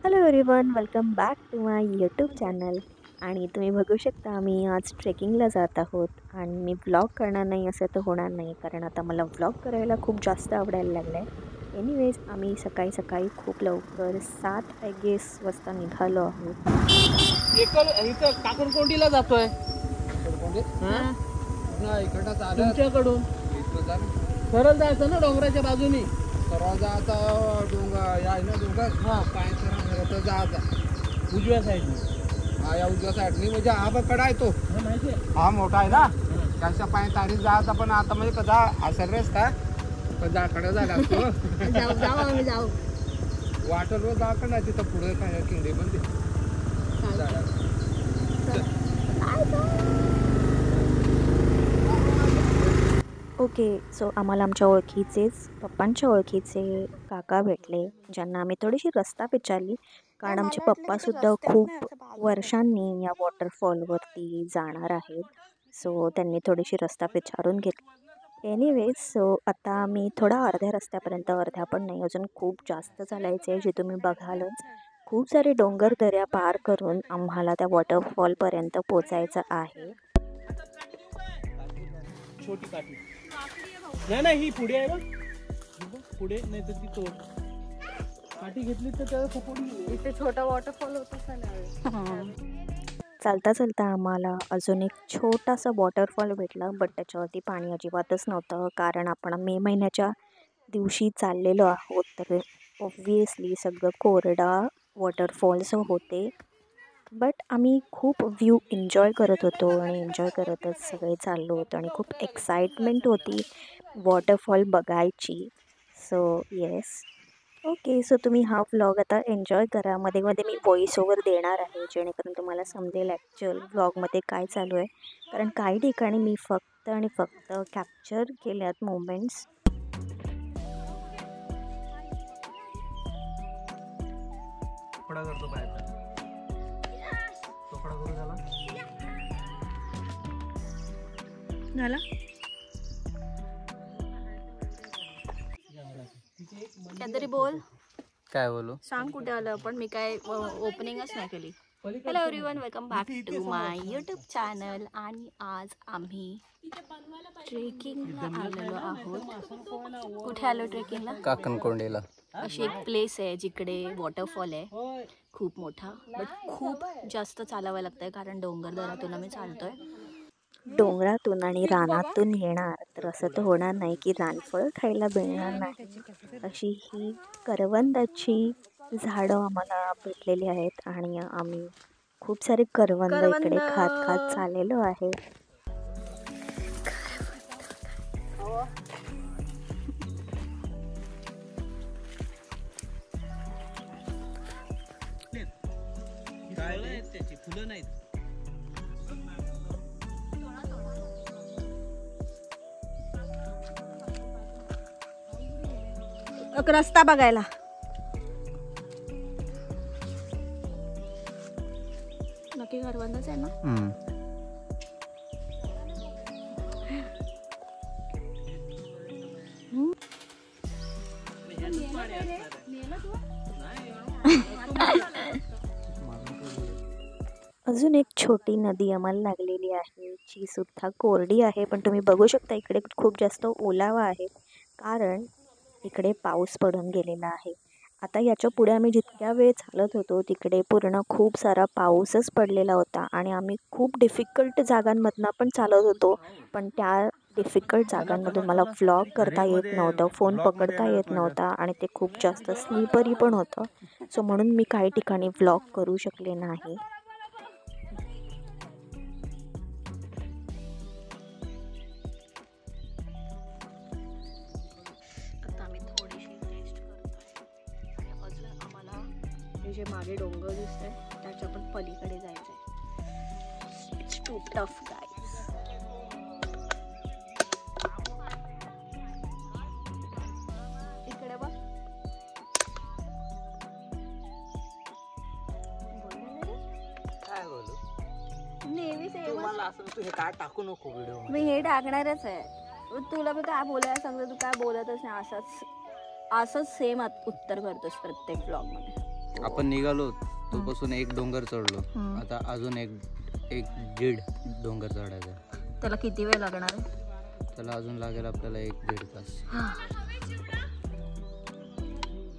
Hello everyone, welcome back to my YouTube channel. आणि तुम्ही बघू शकता आम्ही आज ट्रेकिंगला जात आहोत. आणि मी व्लॉग करणार नाही असं तर होणार नाही, कारण आता मला व्लॉग करायला खूप जास्त आवडायला लागलं आहे. एनिवेज आम्ही सकाळी सकाळी खूप लवकर 7 आय गेस वाजता निघालो आहोत. इथं काकणकोंडीला जातोय. तुमच्याकडून सरळ जायचं ना डोंगराच्या बाजूनी. सरळ जायचा डोंगर या ना डोंगर पाय सरळ जायचा उजव्या साईडने. हा या उजव्या साईडनी म्हणजे हा बघ कडा आहे तो माहिती आहे. हा मोठा आहे ना त्याच्या पाय तारी जायचा. पण आता म्हणजे कदा असा रस्ता कदाकडे झाला असतो. जाऊ आम्ही जाऊ. वाटरवर जाकडा तिथं पुढे काय किंडे पण ओके, सो आम्हाला आमच्या ओळखीचेच पप्पांच्या ओळखीचे काका भेटले, ज्यांना आम्ही थोडीशी रस्ता विचारली, कारण आमचे पप्पासुद्धा खूप वर्षांनी या वॉटरफॉलवरती जाणार आहेत. सो त्यांनी थोडीशी रस्ता विचारून घेतली. एनिवेज सो आता आम्ही थोडा अर्ध्या रस्त्यापर्यंत, अर्ध्या पण नाही, अजून खूप जास्त चालायचं आहे, जे तुम्ही बघालच. खूप सारे डोंगर दऱ्या पार करून आम्हाला त्या वॉटरफॉलपर्यंत पोचायचं आहे. छोटी काठी नाही ही पुढे आहे बघ. पुढे नाही तर ती तोड काठी घेतली तर त्याला सपोर्ट. इथे छोटा वॉटरफॉल होता. चालता चालता आम्हाला अजून एक छोटासा वॉटरफॉल भेटला, बट त्याच्यावरती पाणी अजिबातच नव्हतं, कारण आपण मे महिन्याच्या दिवशी चाललेलो आहोत. तर ऑब्वियसली सगळं कोरडा वॉटरफॉल्स होते. बट आम्ही खूप व्ह्यू एन्जॉय करत होतो आणि एन्जॉय करतच सगळे चाललो होतो आणि खूप एक्साइटमेंट होती वॉटरफॉल बघायची. सो येस, ओके, सो तुम्ही हा व्लॉग आता एन्जॉय करा. मध्ये मध्ये मी व्हॉइस ओव्हर देणार आहे, जेणेकरून तुम्हाला समजेल ॲक्च्युअल व्लॉगमध्ये काय चालू आहे, कारण काही ठिकाणी मी फक्त आणि फक्त कॅप्चर केल्यात मोमेंट्स. तुकडा करतो बाहेर तुकडा करू झाला झाला. काहीतरी बोल. काय बोलू सांग कुठे आलं आपण. मी काय ओपनिंगच नाही केली. Hello everyone, welcome back to my YouTube channel. आणि आज आम्ही ट्रेकिंगला आलेलो आहोत. कुठे आलो ट्रेकिंगला? काकणकोंडीला. अशी एक प्लेस आहे जिकडे वॉटरफॉल आहे खूप मोठा, बट खूप जास्त चालावं लागतंय, कारण डोंगरदरातून आम्ही चालतोय. डोंगरातून आणि रानातून येणार तर असं तर होणार नाही की रानफळ खायला मिळणार नाही. अशी ही करवंदाची झाडं आम्हाला भेटलेली आहेत आणि आम्ही खूप सारे करवंद इकडे खात खात चाललेलो आहे. त्याची फुलं नाहीत. रस्ता बघायला. नक्की करवंदच आहे ना? अजून एक छोटी नदी आम्हाला लागलेली आहे, जी सुद्धा कोरडी आहे, पण तुम्ही बघू शकता इकडे खूप जास्त ओलावा आहे, कारण इकडे पाऊस पडून गेलेला आहे. आता याच्या पुढे आम्ही जितक्या वेळ चालत होतो तिकडे पूर्ण खूप सारा पाऊसच पडलेला होता आणि आम्ही खूप डिफिकल्ट जागांमधनं पण चालत होतो. पण त्या डिफिकल्ट जागांमधून मला व्लॉग करता येत नव्हतं, फोन पकडता येत नव्हता आणि ते खूप जास्त स्लिपरी पण होतं. सो म्हणून मी काही ठिकाणी व्लॉग करू शकले नाही. जे मागे डोंगर दिसतंय त्याच्या पण पलीकडे जायचंय. It's too tough guys. इकडे बघ. काय बोलू नेहमी सेम. मला असं तू हे काय टाकू नको व्हिडिओ. मी हे टाकणारच आहे. तुला मी काय बोलायला सांगतो, तू काय बोलतच नाही. असंच सेम उत्तर करतोस प्रत्येक ब्लॉग मध्ये. आपण निघालो तोपासून एक डोंगर चढलो. आता अजून एक दीड डोंगर चढायचा. त्याला किती वेळ लागणार आहे? त्याला अजून लागेल आपल्याला 1-1.5 तास.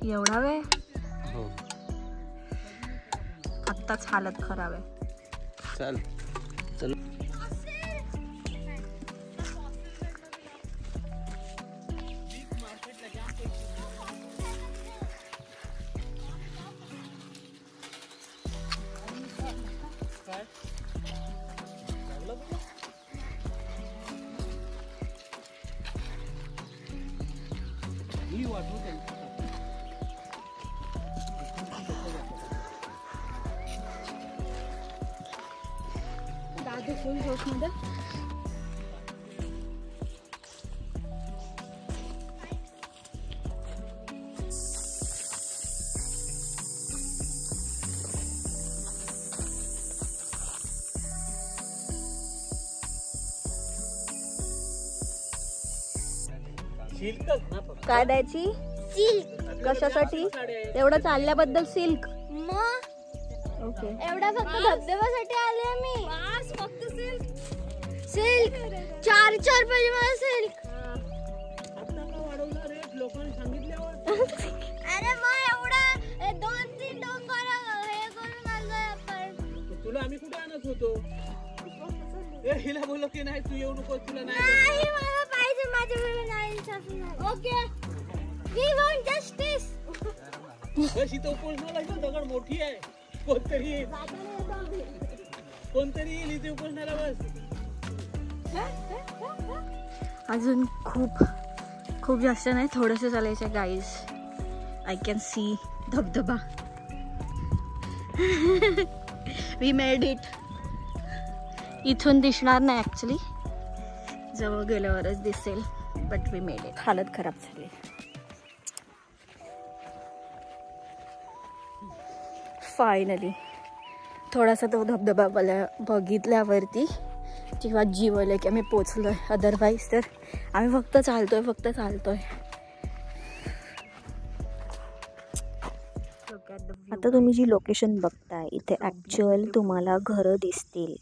एवढा वेळ? हो. आत्ताच हालत खराब आहे. चल. दादू फुल जोश मध्ये. काय द्यायची? सिल्क. कशासाठी? एवढं चालल्याबद्दल सिल्क. ओके. एवढा फक्त धबधब्यासाठी आले मी. बस फक्त सिल्क. सिल्क 4 पाहिजे मला सिल्क. अरे मग एवढा 2-3 डोंगर हे करून आलोय आपण. तुला आम्ही कुठे आणत होतो? हिला बोललो की नाही तू येऊ नको, तुला नाही मला पाहिजे माझ्या वेळी नाही. Okay we want justice. बस इथं उपोषणाला दगड मोठी आहे. कोणतरी येईल इथे उपोषणाला. बस अजून खूप जास्त नाही, थोडंसं चालायचं गाईज. आय कॅन सी धबधबा. We made it. इथून दिसणार नाही ॲक्च्युली, जवळ गेल्यावरच दिसेल, बट वी मेड इट. हालत खराब झाली. फायनली थोडासा तो धबधबा बघितल्यावरती जेव्हा जीवलं की आम्ही पोचलोय. अदरवाईज तर आम्ही फक्त चालतोय. आता तुम्ही जी लोकेशन बघताय इथे ॲक्च्युअल तुम्हाला घरं दिसतील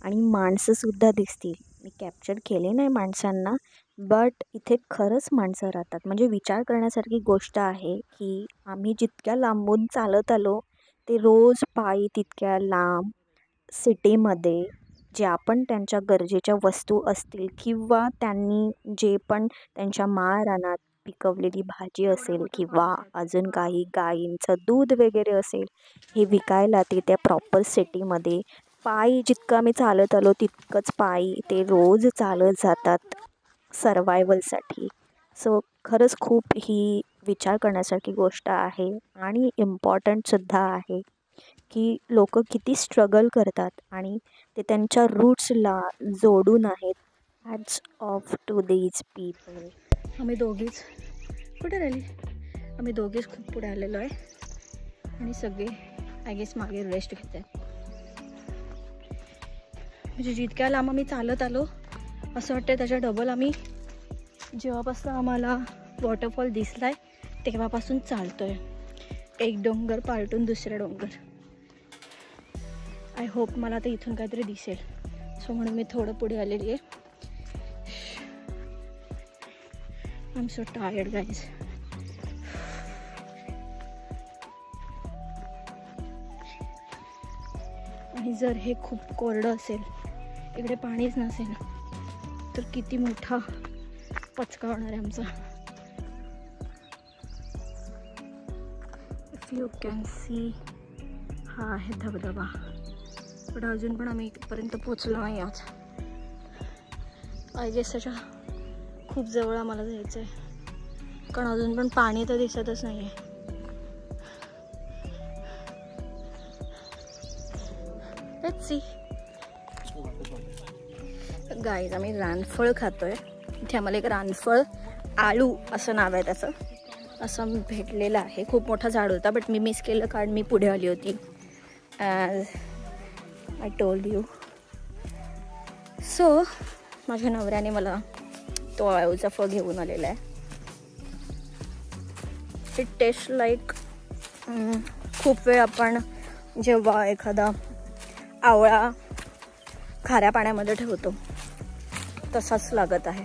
आणि माणसंसुद्धा दिसतील. मी कॅप्चर केले नाही माणसांना, बट इथे खरंच माणसं राहतात. म्हणजे विचार करण्यासारखी गोष्ट आहे की आम्ही जितक्या लांबून चालत आलो ते रोज पायी तितक्या लांब सिटीमध्ये ज्या पण त्यांच्या गरजेच्या वस्तू असतील किंवा त्यांनी जे पण त्यांच्या माळरानात पिकवलेली भाजी असेल किंवा अजून काही गायींचं दूध वगैरे असेल हे विकायला ते त्या प्रॉपर सिटीमध्ये पायी जितकं आम्ही चालत आलो तितकंच पायी ते रोज चालत जातात सर्वायवलसाठी. सो खरंच खूप ही विचार करण्यासारखी गोष्ट आहे आणि इम्पॉर्टंटसुद्धा आहे की लोक किती स्ट्रगल करतात आणि ते त्यांच्या रूट्सला जोडून आहेत. Hats off to these people. आम्ही दोघीच कुठे राहिली? आम्ही दोघीच खूप पुढे आलेलो आहे आणि सगळे आय गेस मागे रेस्ट घेत आहेत. म्हणजे जितक्या लांब आम्ही चालत आलो असं वाटतं त्याच्या डबल आम्ही जेव्हापासून आम्हाला वॉटरफॉल दिसला आहे तेव्हापासून चालतो आहे. एक डोंगर पालटून दुसरा डोंगर. आय होप मला आता इथून काहीतरी दिसेल, सो म्हणून मी थोडं पुढे आलेली आहे. I am so tired guys. आणि जर हे खूप कोरडं असेल, इकडे पाणीच नसेल तर किती मोठा पचका होणार आहे आमचा. इफ यू कॅन सी हा आहे धबधबा, पण अजून पण आम्ही इथपर्यंत पोचलो नाही आहोत. आय गेस त्याच्या खूप जवळ आम्हाला जायचं आहे, कारण अजून पण पाणी तर दिसतच नाही आहे. Let's see. गाईज आम्ही रानफळ खातोय. इथे आम्हाला एक रानफळ आळू असं नाव आहे त्याचं, असं भेटलेलं आहे. खूप मोठा झाड होता बट मी मिस केलं कारण मी पुढे आली होती, as I told you. So माझ्या नवऱ्याने मला तो आळूचा फळ घेऊन आलेला आहे. इट टेस्ट लाईक खूप वेळ आपण जेव्हा एखादा आवळा खाऱ्या पाण्यामध्ये ठेवतो तसाच लागत आहे.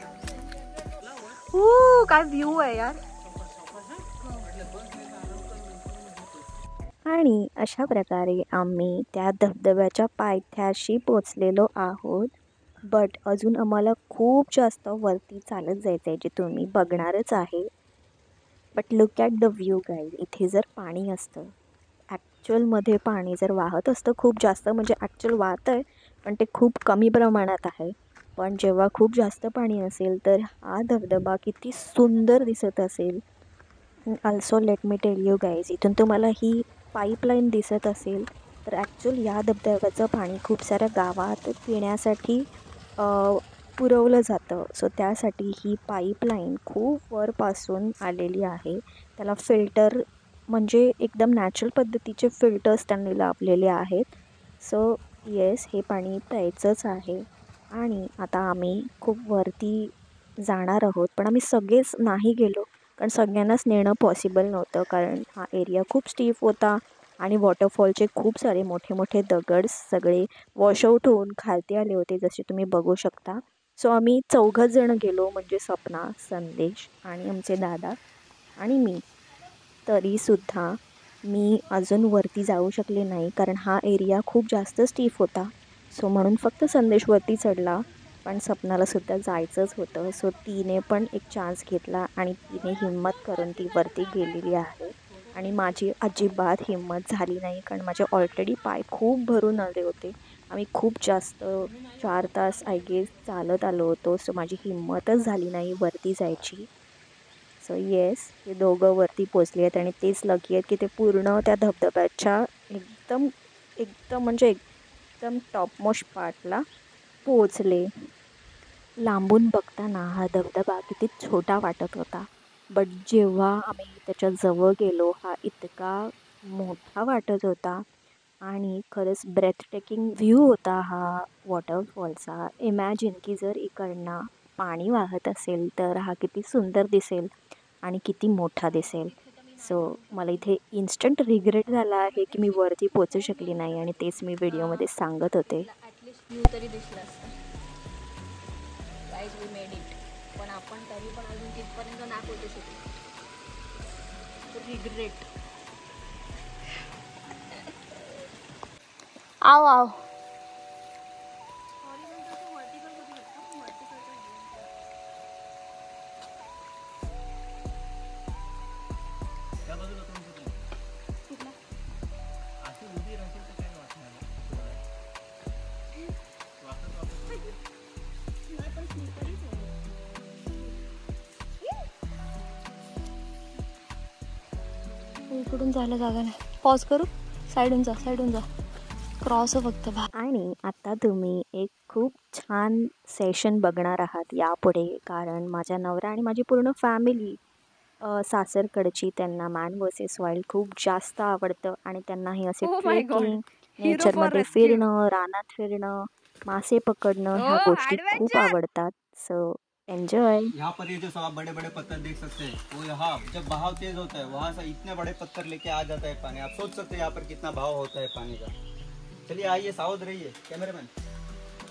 काय व्ह्यू आहे यार. आणि अशा प्रकारे आम्ही त्या धबधब्याच्या पायथ्याशी पोचलेलो आहोत. बट अजून आम्हाला खूप जास्त वरती चालत जायचं आहे, जे तुम्ही बघणारच आहे. But look at the view guys. इथे जर पाणी असतं, ॲक्च्युअलमध्ये पाणी जर वाहत असतं खूप जास्त, म्हणजे ॲक्च्युअल वाहत आहे पण ते खूप कमी प्रमाणात आहे. पण जेव्हा खूप जास्त पाणी असेल तर हा धबधबा किती सुंदर दिसत असेल. Also let me tell you guys, इथून तुम्हाला ही पाईपलाईन दिसत असेल तर ॲक्च्युअल या धबधब्याचं पाणी खूप साऱ्या गावात पिण्यासाठी पुरवलं जातं. सो त्यासाठी ही पाईपलाईन खूप वरपासून आलेली आहे. त्याला फिल्टर म्हणजे एकदम नॅचरल पद्धतीचे फिल्टर्स त्यांनी लावलेले आहेत. सो येस, हे पाणी प्यायचंच आहे. आणि आता आम्ही खूप वरती जाणार आहोत, पण आम्ही सगळेच नाही गेलो कारण सगळ्यांनाच नेणं पॉसिबल नव्हतं, कारण हा एरिया खूप स्टीफ होता आणि वॉटरफॉलचे खूप सारे मोठे मोठे दगड सगळे वॉशआउट होऊन खालती आले होते, जसे तुम्ही बघू शकता. सो आम्ही 4 जण गेलो, म्हणजे सपना, संदेश आणि आमचे दादा आणि मी. तरीसुद्धा मी अजून वरती जाऊ शकले नाही कारण हा एरिया खूप जास्त स्टीफ होता. सो म्हणून फक्त संदेश वरती चढला, पण सपनालासुद्धा जायचंच होतं. सो तिने पण एक चान्स घेतला आणि तिने हिम्मत करून ती वरती गेलेली आहे. आणि माझी अजिबात हिम्मत झाली नाही कारण माझे ऑलरेडी पाय खूप भरून आले होते. आम्ही खूप जास्त 4 तास आय गेस चालत आलो होतो. सो माझी हिम्मतच झाली नाही वरती जायची. सो येस, हे दोघं वरती पोचले आहेत आणि तेच लकी आहेत की ते पूर्ण त्या धबधब्याच्या एकदम एकदम म्हणजे एकदम टॉपमोस्ट पार्टला पोचले. लांबून बघताना हा धबधबा किती छोटा वाटत होता, बट जेव्हा आम्ही त्याच्या जवळ गेलो हा इतका मोठा वाटत होता. आणि खरंच ब्रेथ टेकिंग व्ह्यू होता हा वॉटरफॉलचा. इमॅजिन की जर इकडनं पाणी वाहत असेल तर हा किती सुंदर दिसेल आणि किती मोठा दिसेल. सो मला इथे इन्स्टंट रिग्रेट झाला आहे की मी वरती पोचू शकली नाही आणि तेच मी व्हिडिओमध्ये सांगत होते. ॲटलिस्ट व्ह्यू तरी दिसला असता. Guys, we made it. पण आपण तरी पण अजून तिथपर्यंत नाही पोहोचू शकलो. रिग्रेट. आव आव. इकडून जायला जागा नाही. पॉज करू. साईडून जा, साईडून जा. क्रॉस फक्त. आणि आता तुम्ही एक खूप छान सेशन बघणार आहात यापुढे, कारण माझ्या नवरा आणि माझी पूर्ण फॅमिली सासरकडची, त्यांना मॅन वर्सेस वाईल्ड खूप जास्त आवडतं आणि त्यांना हे असे ट्रेकिंग, नेचरमध्ये फिरणं, रानात फिरणं, मासे पकडणं ह्या गोष्टी खूप आवडतात. So enjoy. यहाँ पर ये जो सब आप बड़े बड़े पत्थर देख सकते हैं, वो यहाँ जब बहाव तेज होता है वहाँ से इतने बड़े पत्थर लेके आ जाता है पानी. आप सोच सकते हैं यहाँ पर कितना बहाव होता है पानी का. चलिए आइए, सावध रहिए कैमरामैन.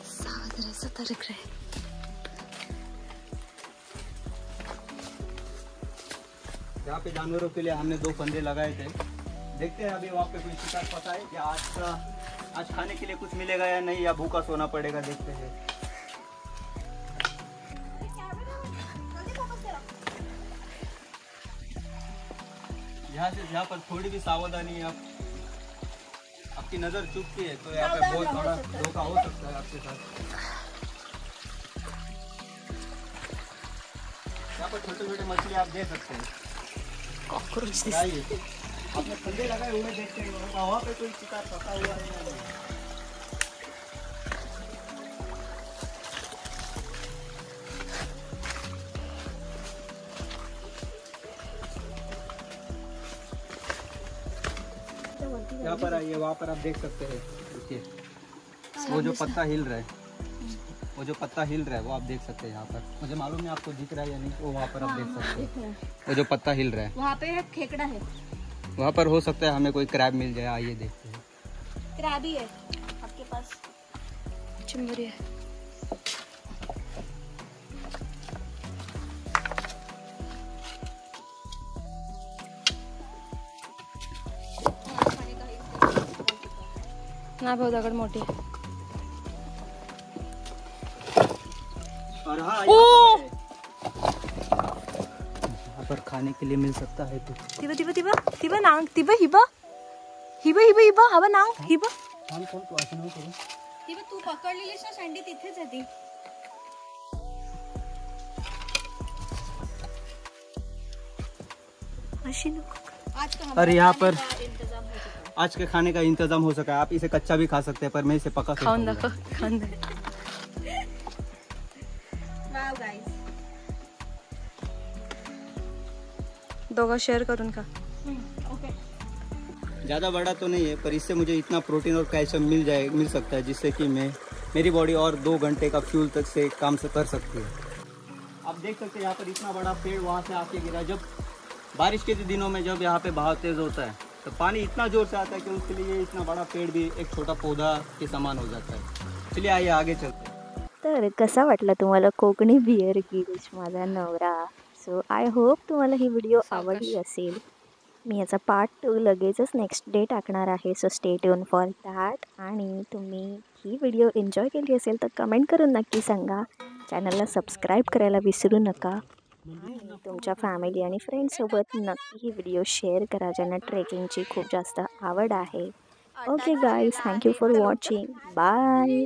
सावध रहे, सतर्क रहे. यहाँ पे जानवरों के लिए हमने 2 फंदे लगाए थे. देखते हैं अभी वहाँ पे कोई शिकार पता है या आज खाने के लिए कुछ मिलेगा या नहीं, या भूखा सोना पड़ेगा. देखते हैं. यहाँ पर थोड़ी भी सावधानी, आपकी नजर चूकती है तो यहाँ पे बहुत बड़ा धोखा हो सकता है आपके साथ. यहाँ पर छोटे छोटे मछली आप दे सकते हैं. कॉकरोच. आपने फंदे लगाए हुए देखते हैं वहाँ पे कोई शिकार फंसा हुआ है या नहीं. यहाँ पर आइए, वहाँ पर आप देख सकते हैं. देखिए वो जो पत्ता हिल रहा है, वो जो पत्ता हिल रहा है वो आप देख सकते हैं. यहाँ पर मुझे मालूम नहीं आपको दिख रहा है या नहीं, वो वहाँ पर आप देख सकते हैं. वो जो पत्ता हिल रहा है वहाँ पे खेकड़ा है. वहाँ पर हो सकता है हमें कोई क्रैब मिल जाए। आइए देखते हैं। क्रैबी है आपके पास? चिंबरी है। ना भाऊ दगड मोठी आहे. और हाँ, यहाँ पर खाने के लिए मिल सकता है कुछ। तिबा नांग तिबा हिबा हिबा हिबा हिबा हवा नांग हिबा. तू असं नको करू. तिबा तू पकडलेलीस ना सँडी, तिथेच आहे ती. अशी नको. आज तो और यहाँ पर इंतजाम हो चुका है. आज के खाने का इंतजाम हो सका है। आप इसे कच्चा भी खा सकते हैं, पर मैं इसे पका के खाऊन खाऊंगा। दाखव, खाऊन दाखव. Wow guys. दोघं शेअर करून खा. ओके. ज़्यादा बड़ा तो नहीं है, पर इससे मुझे इतना प्रोटीन और कैल्शियम मिल सकता है, जिससे कि मेरी बॉडी और 2 घंटे का फ्यूल तक से काम से कर सकती है। आप देख सकते हैं यहाँ पर इतना बड़ा पेड़ वहाँ से आके गिरा। जब बारिश के दिनों में जब यहाँ पे बहाव तेज़ होता है तो पानी इतना ज़ोर से आता है कि उसके लिए इतना बड़ा पेड़ भी एक छोटा पौधा के समान हो जाता है। चलिए आइए आगे चलते हैं। तर कसा वाटला तुम्हाला कोकणी बिअर गिरीश माझा नवरा? सो आय होप तुम्हाला ही व्हिडिओ आवडली असेल. मी याचा पार्ट 2 लगेचच नेक्स्ट डे टाकणार आहे. So stay tune for that. आणि तुम्ही ही व्हिडिओ एन्जॉय केली असेल तर कमेंट करून नक्की सांगा. चॅनलला सबस्क्राईब करायला विसरू नका. आणि तुमच्या फॅमिली आणि फ्रेंड्ससोबत नक्की ही व्हिडिओ शेअर करा, ज्यांना ट्रेकिंगची खूप जास्त आवड आहे. Okay guys, thank you for watching. Bye.